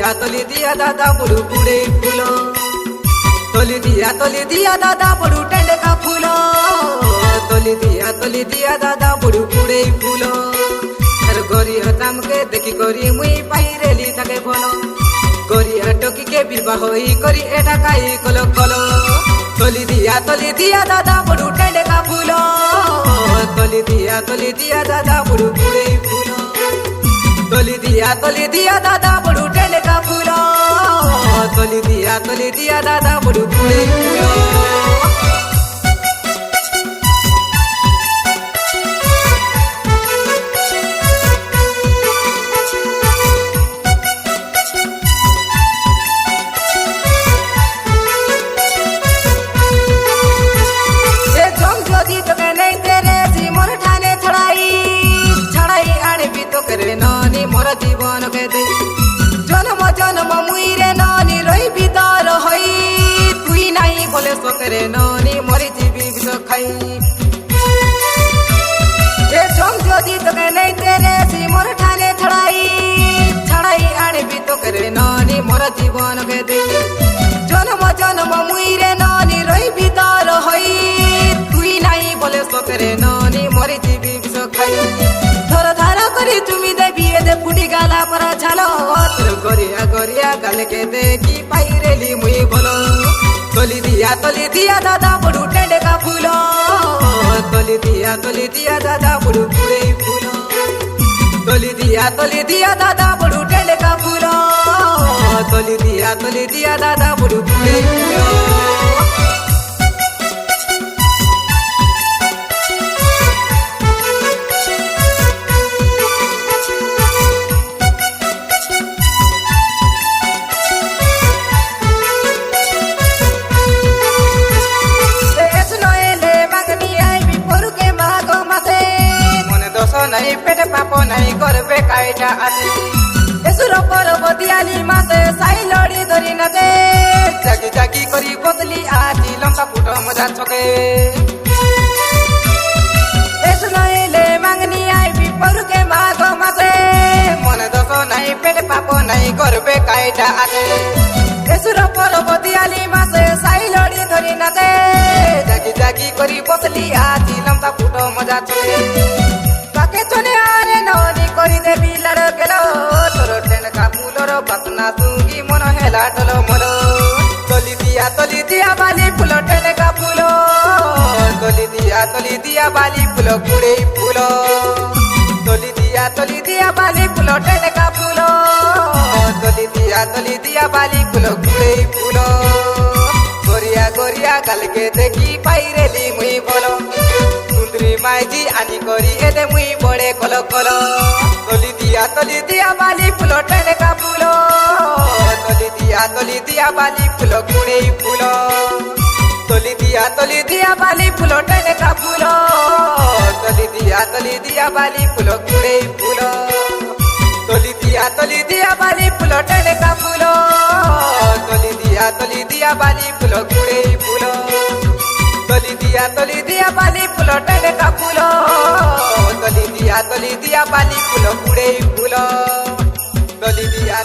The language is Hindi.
दिया दादा बड़ू कुड़े फूलो तोली दिया दादा बड़ू टेंड का फूलो तोली दिया दादा बड़ू कुड़े फूलो अरे गोरिया दाम के देखी करी मुई पाइरेली ताके बोलो गोरिया टोकी के विवाह होई करी एटा काई कलो कलो तोली दिया दादा बड़ू टेंड का फूलो तोली दिया दादा बड़ू कुड़े फूलो तोली दिया दादा बड़ू टेंड का फूलो तोली दिया दादा बड़ू कुड़े फूलो नानी मोर जीवन के दे जन्म जन्म मुई रे नानी रही भीतर हई तुई नहीं बोले सकेरे नानी मोरी जीवी विष खाई ए जम जोदी तके नहीं तेरे सी मोर ठाने छड़ाई आने भी तो करे नानी मोर जीवन के दे जन्म जन्म मुई रे नानी रही भीतर हई तुई नहीं बोले सकेरे नानी मोरी जीवी विष खाई थोर धारा करी तुमी देवी दे फुटी गाला पर झालो तोर गोरिया गाल के देखी पाइरेली मुई बोलो तोली दिया दादा बड़ू टेंड का फूलो तोली दिया दादा बड़ू कुड़े फूलो तोली दिया दादा बड़ू टेंड का फूलो तोली दिया दादा बड़ू कुड़े फूलो नहीं पेट पापो नहीं करबे काइटा आते एसुर परब दियाली मासे साई लड़ी धरी नते जागी जागी करी बदली आती लंका फुट मजा छके एसु नहीं ले मांगनी आई भी पर के माग मासे मन दस नहीं पेट पापो नहीं करबे काइटा आते एसुर परब दियाली मासे साई लड़ी धरी नते जागी जागी करी बदली आती लंका फुट मजा छके के चले आरे नौनी करी देवी लड़ गेलो तोर टेन का फूलोर बसना सुंगी मन हेला टलो मोलो तोली दिया बाली फूलो टेन का फूलो तोली दिया बाली फूलो कुड़े फूलो तोली दिया बाली फूलो टेन का फूलो तोली दिया बाली फूलो कुड़े फूलो गोरिया गल के देखी पाइरेली मुई बोलो माइजी आनी करी एदे मुई बड़े कलो कलो तोली दिया बाली फूलो टेन का फूलो तोली दिया बाली फूलो कुड़े फूलो तोली दिया बाली फूलो टेन का फूलो तोली दिया बाली फूलो कुड़े फूलो तोली दिया बाली फूलो टेन का फूलो तोली दिया बाली फूलो कुड़े फूलो तोली दिया बाली फूलो टेन का फूलो तोली दिया बाली फूलो कुड़े फूलो तोली दिया